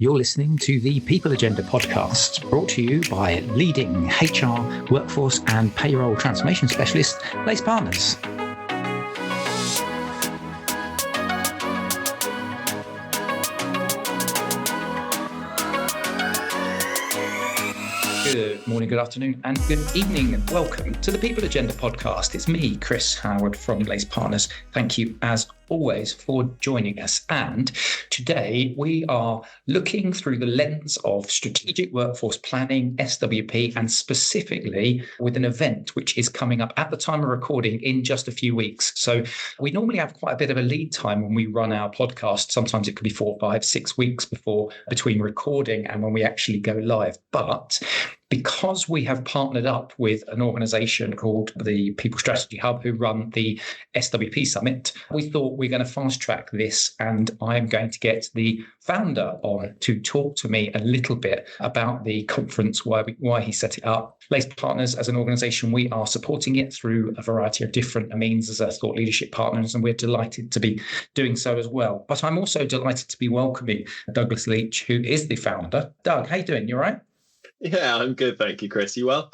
You're listening to the People Agenda podcast, brought to you by leading HR, workforce and payroll transformation specialist, Lace Partners. Good morning, good afternoon, and good evening, and welcome to the People Agenda podcast. It's me, Chris Howard from Lace Partners. Thank you, as always, for joining us. And today we are looking through the lens of strategic workforce planning, SWP, and specifically with an event which is coming up at the time of recording in just a few weeks. So we normally have quite a bit of a lead time when we run our podcast. Sometimes it could be 4, 5, 6 weeks between recording and when we actually go live. But because we have partnered up with an organization called the People Strategy Hub, who run the SWP Summit, we thought we're going to fast track this, and I'm going to get the founder on to talk to me a little bit about the conference, why he set it up. Lace Partners, as an organization, we are supporting it through a variety of different means as a thought leadership partners, and we're delighted to be doing so as well. But I'm also delighted to be welcoming Douglas Leach, who is the founder. Doug, how you doing? You all right? Yeah, I'm good. Thank you, Chris. You well?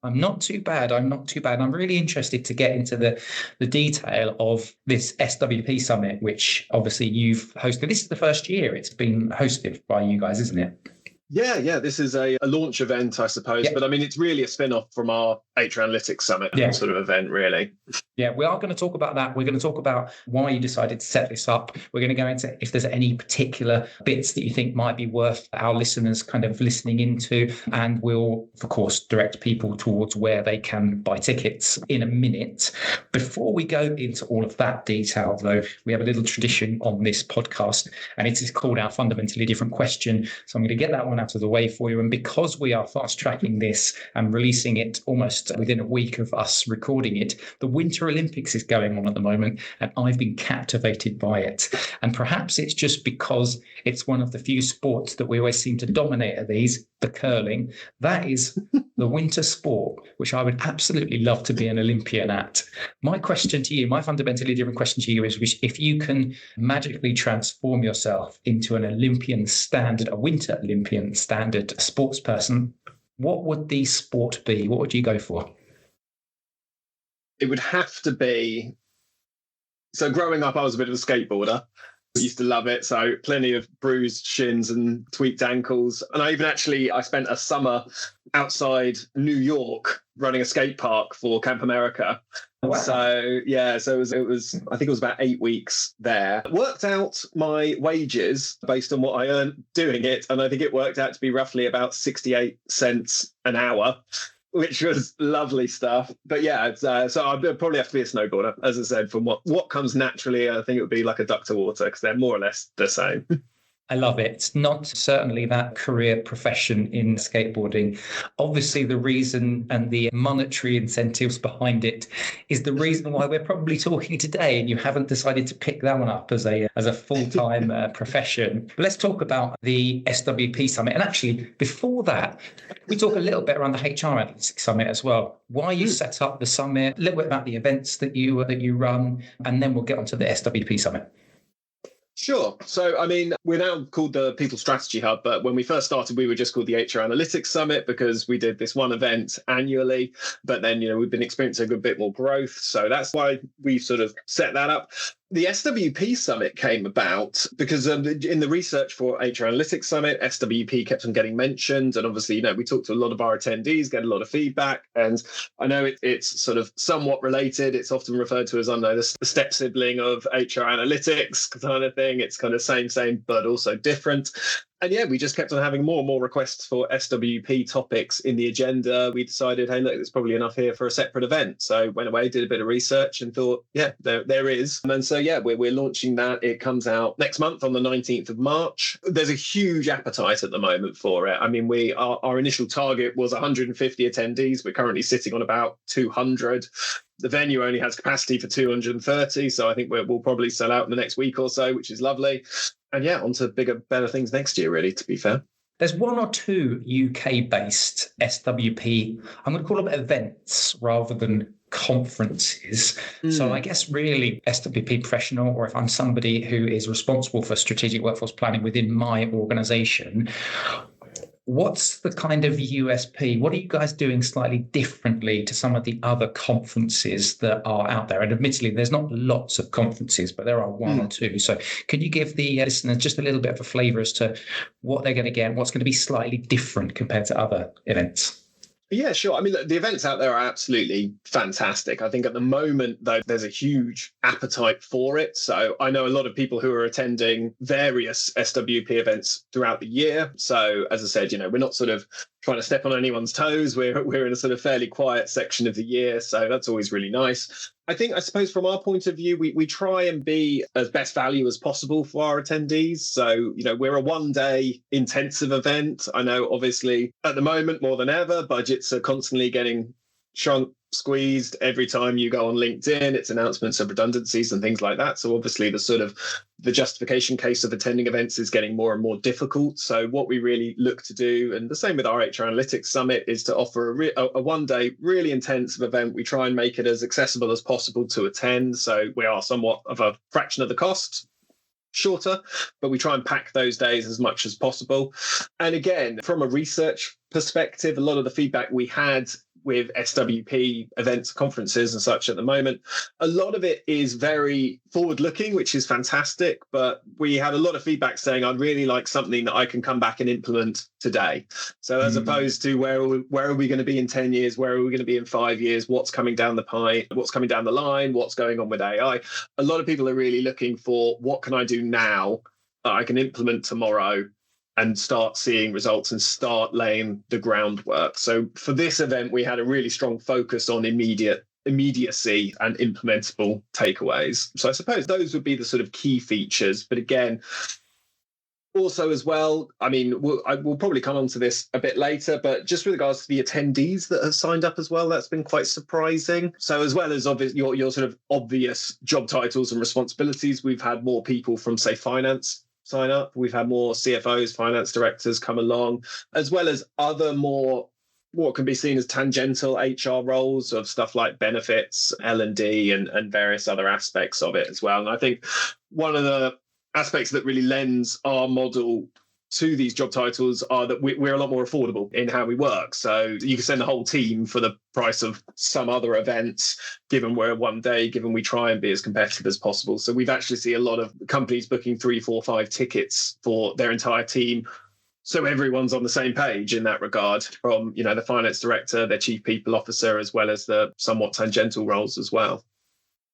I'm not too bad. I'm really interested to get into the detail of this SWP Summit, which obviously you've hosted. This is the first year it's been hosted by you guys, isn't it? Yeah. This is a launch event, I suppose. Yep. But I mean, it's really a spin-off from our HR Analytics Summit sort of event, really. Yeah, we are going to talk about that. We're going to talk about why you decided to set this up. We're going to go into if there's any particular bits that you think might be worth our listeners kind of listening into. And we'll, of course, direct people towards where they can buy tickets in a minute. Before we go into all of that detail, though, we have a little tradition on this podcast, and it is called our fundamentally different question. So I'm going to get that one out of the way for you. And because we are fast tracking this and releasing it almost within a week of us recording it, the Winter Olympics is going on at the moment, and I've been captivated by it. And perhaps it's just because it's one of the few sports that we always seem to dominate at these, the curling. That is the winter sport, which I would absolutely love to be an Olympian at. My question to you, my fundamentally different question to you is, if you can magically transform yourself into an Olympian standard, a winter Olympian standard sports person, what would the sport be? What would you go for? It would have to be... So growing up, I was a bit of a skateboarder. I used to love it. So plenty of bruised shins and tweaked ankles. And I spent a summer outside New York running a skate park for Camp America. Wow. So it was I think it was about 8 weeks there. Worked out my wages based on what I earned doing it, and I think it worked out to be roughly about 68 cents an hour, which was lovely stuff. But yeah, so I'd probably have to be a snowboarder, as I said. From what comes naturally, I think it would be like a duck to water, because they're more or less the same. I love it. It's not certainly that career profession in skateboarding. Obviously, the reason and the monetary incentives behind it is the reason why we're probably talking today, and you haven't decided to pick that one up as a full-time profession. But let's talk about the SWP Summit. And actually, before that, we talk a little bit around the HR Analytics Summit as well. Why you set up the summit, a little bit about the events that you run, and then we'll get onto the SWP Summit. Sure. So, I mean, we're now called the People Strategy Hub, but when we first started, we were just called the HR Analytics Summit because we did this one event annually. But then, we've been experiencing a bit more growth. So that's why we sort of set that up. The SWP Summit came about because in the research for HR Analytics Summit, SWP kept on getting mentioned. And obviously, we talked to a lot of our attendees, get a lot of feedback. And I know it's sort of somewhat related. It's often referred to as, I don't know, the step sibling of HR Analytics kind of thing. It's kind of same, but also different. And yeah, we just kept on having more and more requests for SWP topics in the agenda. We decided, hey, look, there's probably enough here for a separate event. So went away, did a bit of research and thought, yeah, there is. And so, yeah, we're launching that. It comes out next month on the 19th of March. There's a huge appetite at the moment for it. I mean, our initial target was 150 attendees. We're currently sitting on about 200. The venue only has capacity for 230. So I think we'll probably sell out in the next week or so, which is lovely. And yeah, on to bigger, better things next year, really, to be fair. There's one or two UK-based SWP, I'm going to call them events rather than conferences. So I guess really SWP professional, or if I'm somebody who is responsible for strategic workforce planning within my organization, what's the kind of USP? What are you guys doing slightly differently to some of the other conferences that are out there? And admittedly, there's not lots of conferences, but there are one or two. So can you give the listeners just a little bit of a flavour as to what they're going to get and what's going to be slightly different compared to other events? Yeah, sure. I mean, look, the events out there are absolutely fantastic. I think at the moment, though, there's a huge appetite for it. So I know a lot of people who are attending various SWP events throughout the year. So as I said, we're not sort of trying to step on anyone's toes. We're in a sort of fairly quiet section of the year. So that's always really nice. I suppose from our point of view, we try and be as best value as possible for our attendees. So, we're a one-day intensive event. I know, obviously, at the moment, more than ever, budgets are constantly getting shrunk, squeezed. Every time you go on LinkedIn, it's announcements of redundancies and things like that. So obviously the justification case of attending events is getting more and more difficult. So what we really look to do, and the same with our HR Analytics Summit, is to offer a one-day really intensive event. We try and make it as accessible as possible to attend. So we are somewhat of a fraction of the cost, shorter, but we try and pack those days as much as possible. And again, from a research perspective, a lot of the feedback we had with SWP events, conferences and such at the moment, a lot of it is very forward-looking, which is fantastic. But we had a lot of feedback saying, I'd really like something that I can come back and implement today. So as opposed to where are we going to be in 10 years? Where are we going to be in 5 years? What's coming down the pipe? What's coming down the line? What's going on with AI? A lot of people are really looking for, what can I do now that I can implement tomorrow and start seeing results and start laying the groundwork. So for this event, we had a really strong focus on immediacy and implementable takeaways. So I suppose those would be the sort of key features. But again, also as well, I mean, we'll probably come on to this a bit later, but just with regards to the attendees that have signed up as well, that's been quite surprising. So as well as your sort of obvious job titles and responsibilities, we've had more people from, say, finance sign up. We've had more CFOs, finance directors come along, as well as other more what can be seen as tangential HR roles of stuff like benefits, L&D, and various other aspects of it as well. And I think one of the aspects that really lends our model to these job titles are that we're a lot more affordable in how we work. So you can send the whole team for the price of some other events, given we're one day, given we try and be as competitive as possible. So we've actually seen a lot of companies booking 3, 4, 5 tickets for their entire team. So everyone's on the same page in that regard, from, the finance director, their chief people officer, as well as the somewhat tangential roles as well.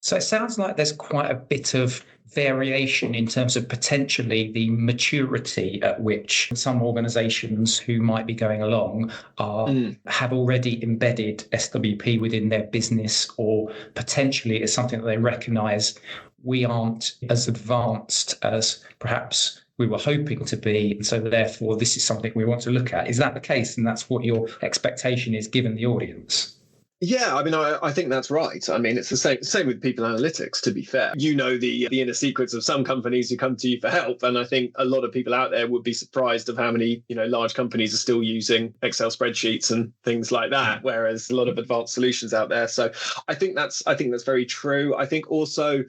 So it sounds like there's quite a bit of variation in terms of potentially the maturity at which some organizations who might be going along have already embedded SWP within their business, or potentially it's something that they recognize we aren't as advanced as perhaps we were hoping to be. And so therefore, this is something we want to look at. Is that the case? And that's what your expectation is given the audience? Yeah, I mean, I think that's right. I mean, it's the same with people analytics, to be fair. The inner secrets of some companies who come to you for help. And I think a lot of people out there would be surprised of how many, large companies are still using Excel spreadsheets and things like that, whereas a lot of advanced solutions out there. So I think that's very true. I think also,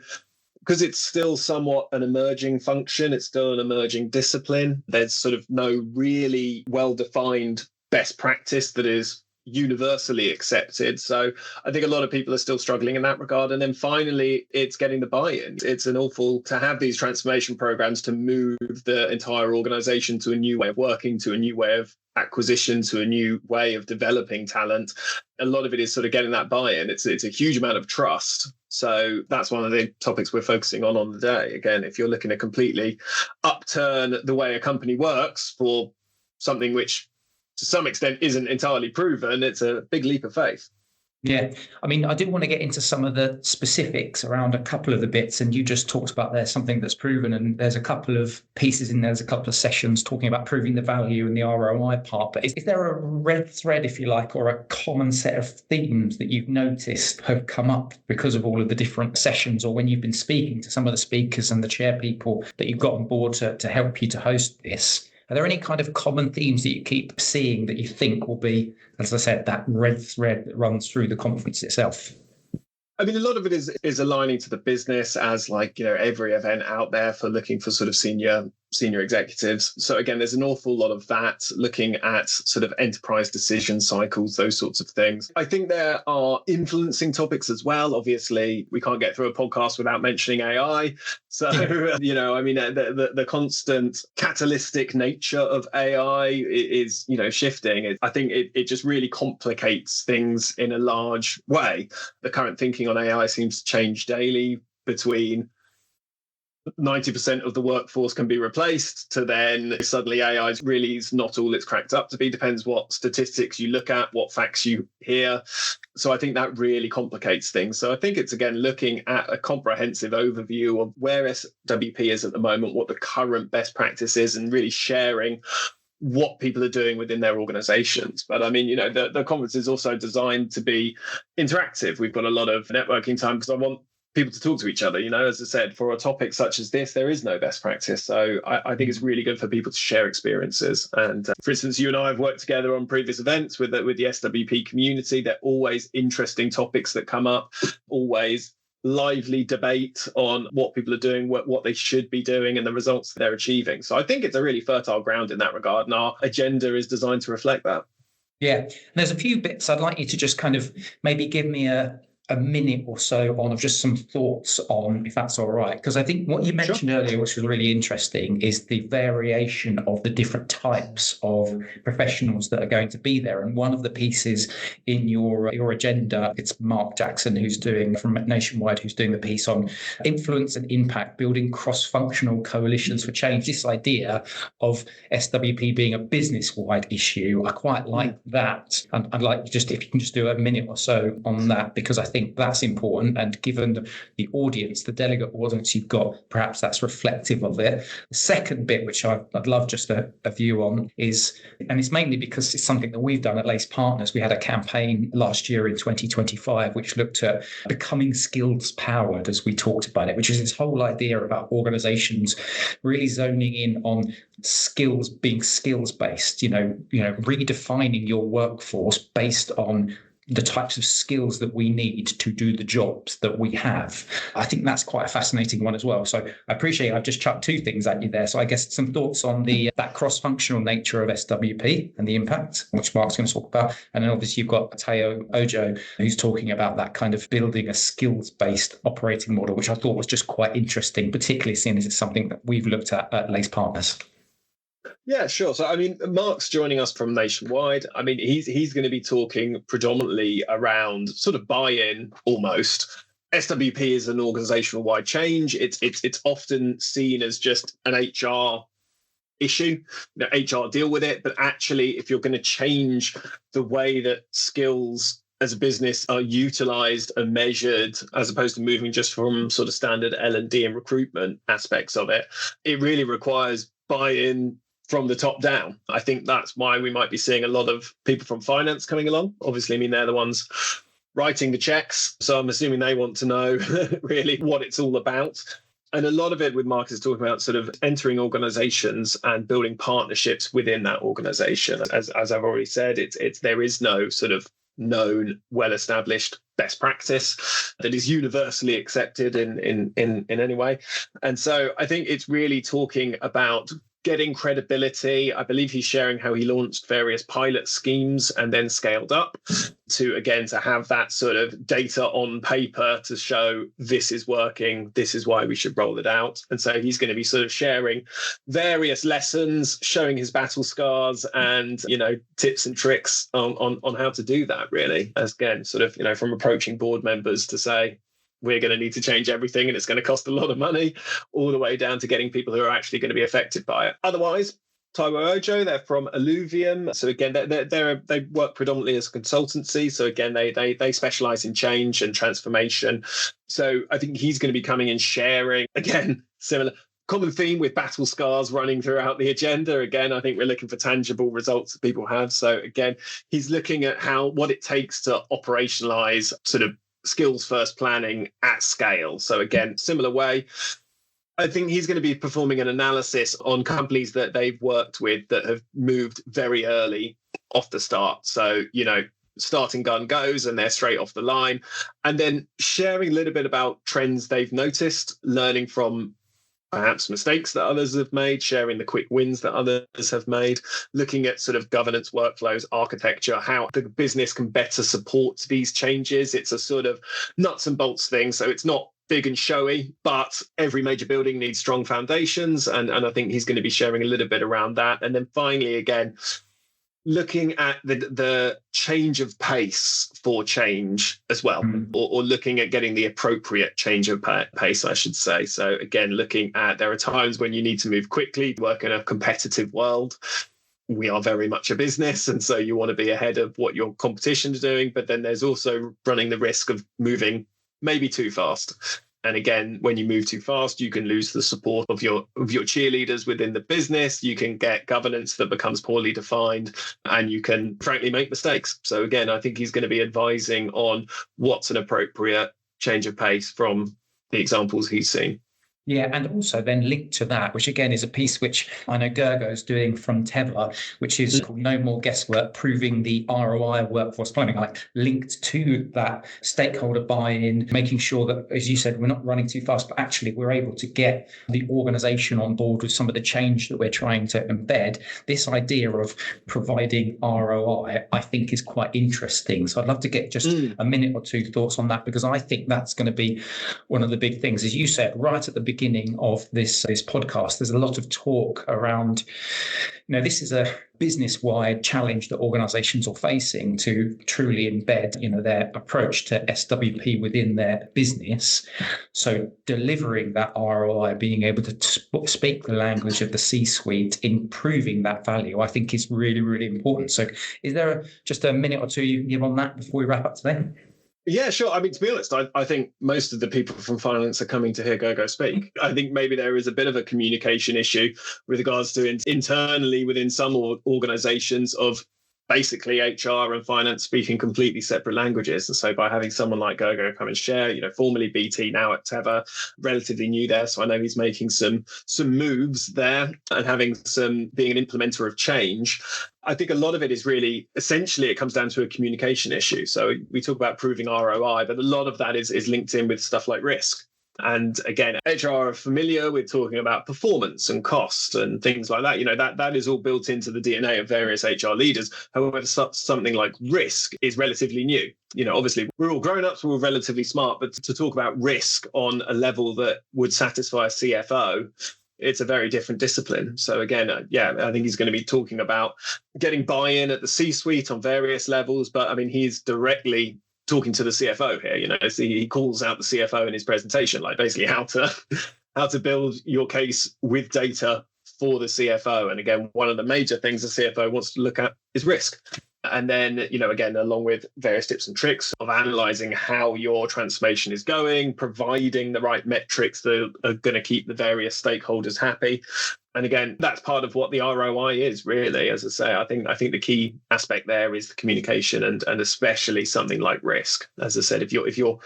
because it's still somewhat an emerging function, it's still an emerging discipline, there's sort of no really well-defined best practice that is universally accepted. So I think a lot of people are still struggling in that regard. And then finally, it's getting the buy-in. It's an awful to have these transformation programs to move the entire organization to a new way of working, to a new way of acquisition, to a new way of developing talent. A lot of it is sort of getting that buy-in. It's a huge amount of trust. So that's one of the topics we're focusing on the day. Again, if you're looking to completely upturn the way a company works for something which to some extent isn't entirely proven, it's a big leap of faith. Yeah. I mean, I did want to get into some of the specifics around a couple of the bits, and you just talked about there's something that's proven, and there's a couple of pieces in there's a couple of sessions talking about proving the value and the ROI part. But is there a red thread, if you like, or a common set of themes that you've noticed have come up because of all of the different sessions, or when you've been speaking to some of the speakers and the chair people that you've got on board to help you to host this? Are there any kind of common themes that you keep seeing that you think will be, as I said, that red thread that runs through the conference itself? I mean, a lot of it is aligning to the business as like, every event out there for looking for sort of senior executives. So again, there's an awful lot of that, looking at sort of enterprise decision cycles, those sorts of things. I think there are influencing topics as well. Obviously, we can't get through a podcast without mentioning AI. So, I mean, the constant catalytic nature of AI is, shifting. I think it just really complicates things in a large way. The current thinking on AI seems to change daily, between 90% of the workforce can be replaced to then suddenly AI really is not all it's cracked up to be. Depends what statistics you look at, what facts you hear. So I think that really complicates things. So I think it's, again, looking at a comprehensive overview of where SWP is at the moment, what the current best practice is, and really sharing what people are doing within their organizations. But I mean, the conference is also designed to be interactive. We've got a lot of networking time because I want people to talk to each other. As I said, for a topic such as this, there is no best practice. So I think it's really good for people to share experiences. And for instance, you and I have worked together on previous events with the SWP community. They're always interesting topics that come up, always lively debate on what people are doing, what they should be doing, and the results they're achieving. So I think it's a really fertile ground in that regard. And our agenda is designed to reflect that. Yeah. And there's a few bits I'd like you to just kind of maybe give me a minute or so on of just some thoughts on, if that's all right. Because I think what you mentioned earlier, which was really interesting, is the variation of the different types of professionals that are going to be there. And one of the pieces in your agenda, it's Mark Jackson, who's doing from Nationwide, who's doing the piece on influence and impact, building cross-functional coalitions for change. This idea of SWP being a business-wide issue, I quite like that. And I'd like just, if you can just do a minute or so on that, because I think that's important. And given the audience, the delegate audience you've got, perhaps that's reflective of it. The second bit, which I'd love just a view on, is, and it's mainly because it's something that we've done at Lace Partners. We had a campaign last year in 2025, which looked at becoming skills powered, as we talked about it, which is this whole idea about organizations really zoning in on skills, being skills based, redefining your workforce based on the types of skills that we need to do the jobs that we have. I think that's quite a fascinating one as well. So I appreciate I've just chucked two things at you there. So I guess some thoughts on that cross-functional nature of SWP and the impact, which Mark's going to talk about. And then obviously you've got Teo Ojo, who's talking about that kind of building a skills-based operating model, which I thought was just quite interesting, particularly seeing as it's something that we've looked at Lace Partners. Yeah, sure. So, I mean, Mark's joining us from Nationwide. I mean, he's going to be talking predominantly around sort of buy-in almost. SWP is an organizational-wide change. It's often seen as just an HR issue. HR deal with it. But actually, if you're going to change the way that skills as a business are utilized and measured, as opposed to moving just from sort of standard L&D and recruitment aspects of it, it really requires buy-in from the top down. I think that's why we might be seeing a lot of people from finance coming along. Obviously, I mean, they're the ones writing the checks. So I'm assuming they want to know really what it's all about. And a lot of it with Mark is talking about sort of entering organizations and building partnerships within that organization. As I've already said, there is no sort of known, well-established best practice that is universally accepted in any way. And so I think it's really talking about getting credibility. I believe he's sharing how he launched various pilot schemes and then scaled up to have that sort of data on paper to show this is working, this is why we should roll it out. And so he's going to be sort of sharing various lessons, showing his battle scars and, tips and tricks on how to do that, really. As again, sort of, from approaching board members to say, we're going to need to change everything and it's going to cost a lot of money, all the way down to getting people who are actually going to be affected by it. Otherwise, Teo Ojo, they're from Alluvium. So again, they work predominantly as a consultancy. So again, they specialize in change and transformation. So I think he's going to be coming and sharing, again, similar common theme with battle scars running throughout the agenda. Again, I think we're looking for tangible results that people have. So again, he's looking at what it takes to operationalize sort of skills first planning at scale. So again, similar way, I think he's going to be performing an analysis on companies that they've worked with that have moved very early off the start. So, starting gun goes and they're straight off the line. And then sharing a little bit about trends they've noticed, learning from perhaps mistakes that others have made, sharing the quick wins that others have made, looking at sort of governance, workflows, architecture, how the business can better support these changes. It's a sort of nuts and bolts thing. So it's not big and showy, but every major building needs strong foundations. And I think he's going to be sharing a little bit around that. And then finally, again, looking at the change of pace for change as well, or looking at getting the appropriate change of pace, I should say. So again, looking at, there are times when you need to move quickly, work in a competitive world. We are very much a business, and so you want to be ahead of what your competition is doing, but then there's also running the risk of moving maybe too fast. And again, when you move too fast, you can lose the support of your cheerleaders within the business. You can get governance that becomes poorly defined, and you can frankly make mistakes. So again, I think he's going to be advising on what's an appropriate change of pace from the examples he's seen. Yeah, and also then linked to that, which again is a piece which I know Gergo's doing from Teva, which is called No More Guesswork, proving the ROI of workforce planning, like linked to that stakeholder buy-in, making sure that, as you said, we're not running too fast, but actually we're able to get the organization on board with some of the change that we're trying to embed. This idea of providing ROI, I think, is quite interesting. So I'd love to get just a minute or two thoughts on that, because I think that's going to be one of the big things. As you said, right at the beginning of this podcast, there's a lot of talk around, this is a business-wide challenge that organizations are facing to truly embed, their approach to SWP within their business. So delivering that ROI, being able to speak the language of the C-suite, improving that value, I think is really, really important. So is there just a minute or two you can give on that before we wrap up today? Yeah, sure. I mean, to be honest, I think most of the people from finance are coming to hear Gergo speak. I think maybe there is a bit of a communication issue with regards to internally within some organizations of basically HR and finance speaking completely separate languages. And so by having someone like Gergo come and share, formerly BT, now at Teva, relatively new there. So I know he's making some moves there and being an implementer of change. I think a lot of it is really, essentially, it comes down to a communication issue. So we talk about proving ROI, but a lot of that is linked in with stuff like risk. And again, HR are familiar with talking about performance and cost and things like that. That is all built into the DNA of various HR leaders. However, something like risk is relatively new. Obviously, we're all grown-ups, we're all relatively smart, but to talk about risk on a level that would satisfy a CFO, it's a very different discipline. So again, I think he's going to be talking about getting buy-in at the C-suite on various levels. But I mean, he's directly talking to the CFO here. So he calls out the CFO in his presentation, like basically how to build your case with data for the CFO. And again, one of the major things the CFO wants to look at is risk. And then, again, along with various tips and tricks of analyzing how your transformation is going, providing the right metrics that are going to keep the various stakeholders happy. And again, that's part of what the ROI is, really. As I say, I think the key aspect there is the communication and especially something like risk. As I said, if you're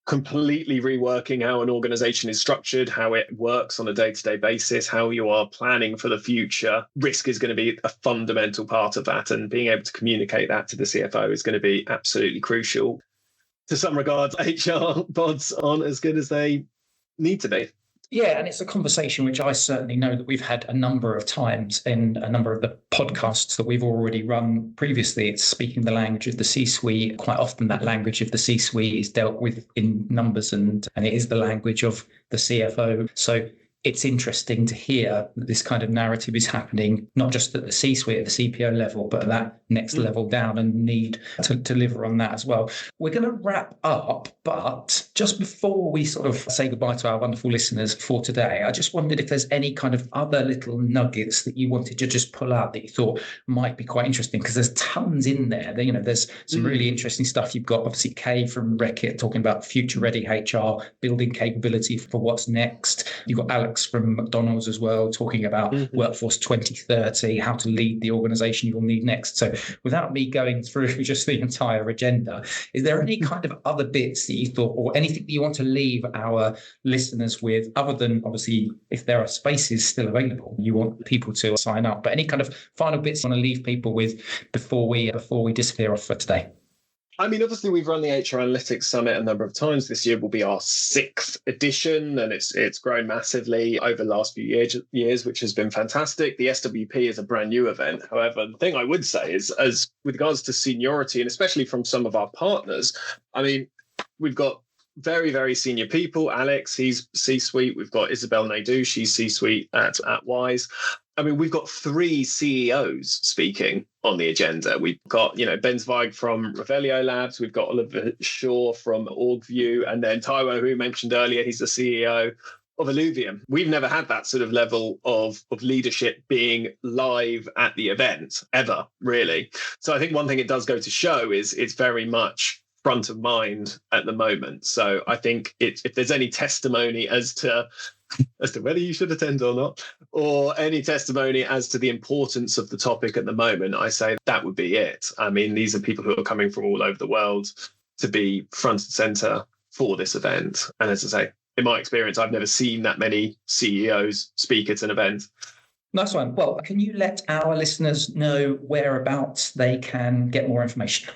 completely reworking how an organization is structured, how it works on a day-to-day basis, how you are planning for the future, risk is going to be a fundamental part of that. And being able to communicate that to the CFO is going to be absolutely crucial. To some regards, HR bods aren't as good as they need to be. Yeah, and it's a conversation which I certainly know that we've had a number of times in a number of the podcasts that we've already run previously. It's speaking the language of the C-suite. Quite often that language of the C-suite is dealt with in numbers and it is the language of the CFO. So it's interesting to hear that this kind of narrative is happening, not just at the C-suite, at the CPO level, but at that next level down, and need to deliver on that as well. We're going to wrap up, but just before we sort of say goodbye to our wonderful listeners for today, I just wondered if there's any kind of other little nuggets that you wanted to just pull out that you thought might be quite interesting, because there's tons in there. There's some really interesting stuff. You've got obviously Kay from Reckitt talking about future ready HR, building capability for what's next. You've got Alex Alex from McDonald's as well, talking about Workforce 2030, how to lead the organization you'll need next. So without me going through just the entire agenda, is there any kind of other bits that you thought, or anything that you want to leave our listeners with, other than obviously if there are spaces still available, you want people to sign up, but any kind of final bits you want to leave people with before we disappear off for today? I mean, obviously, we've run the HR Analytics Summit a number of times. This year will be our 6th edition, and it's grown massively over the last few years, which has been fantastic. The SWP is a brand new event. However, the thing I would say is, as with regards to seniority, and especially from some of our partners, I mean, we've got very, very senior people. Alex, he's C-suite. We've got Isabel Naidoo, she's C-suite at Wise. I mean, we've got 3 CEOs speaking on the agenda. We've got, Ben Zweig from Revelio Labs. We've got Oliver Shaw from OrgView. And then Taiwo, who we mentioned earlier, he's the CEO of Illuvium. We've never had that sort of level of leadership being live at the event ever, really. So I think one thing it does go to show is it's very much front of mind at the moment. So I think if there's any testimony as to whether you should attend or not, or any testimony as to the importance of the topic at the moment, I say that would be it. I mean, these are people who are coming from all over the world to be front and center for this event. And as I say, in my experience, I've never seen that many CEOs speak at an event. Nice one. Well, can you let our listeners know whereabouts they can get more information?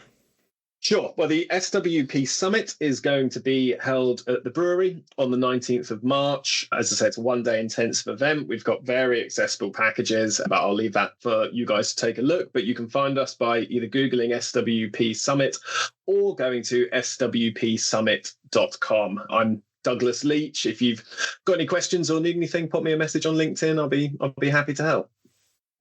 Sure. Well, the SWP Summit is going to be held at the brewery on the 19th of March. As I said, it's a one-day intensive event. We've got very accessible packages, but I'll leave that for you guys to take a look. But you can find us by either Googling SWP Summit or going to swpsummit.com. I'm Douglas Leach. If you've got any questions or need anything, pop me a message on LinkedIn. I'll be happy to help.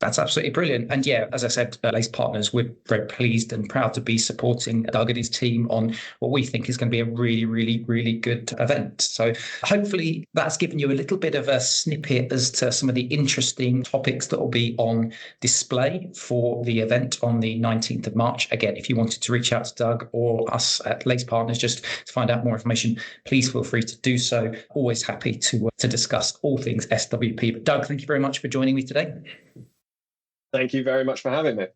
That's absolutely brilliant. And yeah, as I said, Lace Partners, we're very pleased and proud to be supporting Doug and his team on what we think is going to be a really, really, really good event. So hopefully that's given you a little bit of a snippet as to some of the interesting topics that will be on display for the event on the 19th of March. Again, if you wanted to reach out to Doug or us at Lace Partners just to find out more information, please feel free to do so. Always happy to discuss all things SWP. But Doug, thank you very much for joining me today. Thank you very much for having me.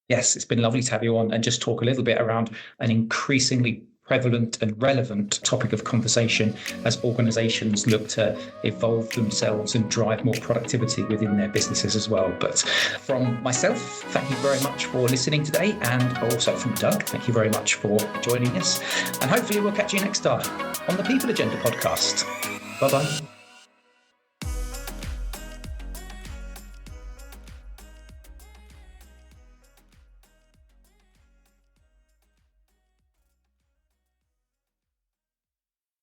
Yes, it's been lovely to have you on and just talk a little bit around an increasingly prevalent and relevant topic of conversation as organizations look to evolve themselves and drive more productivity within their businesses as well. But from myself, thank you very much for listening today. And also from Doug, thank you very much for joining us. And hopefully we'll catch you next time on the People Agenda podcast. Bye-bye.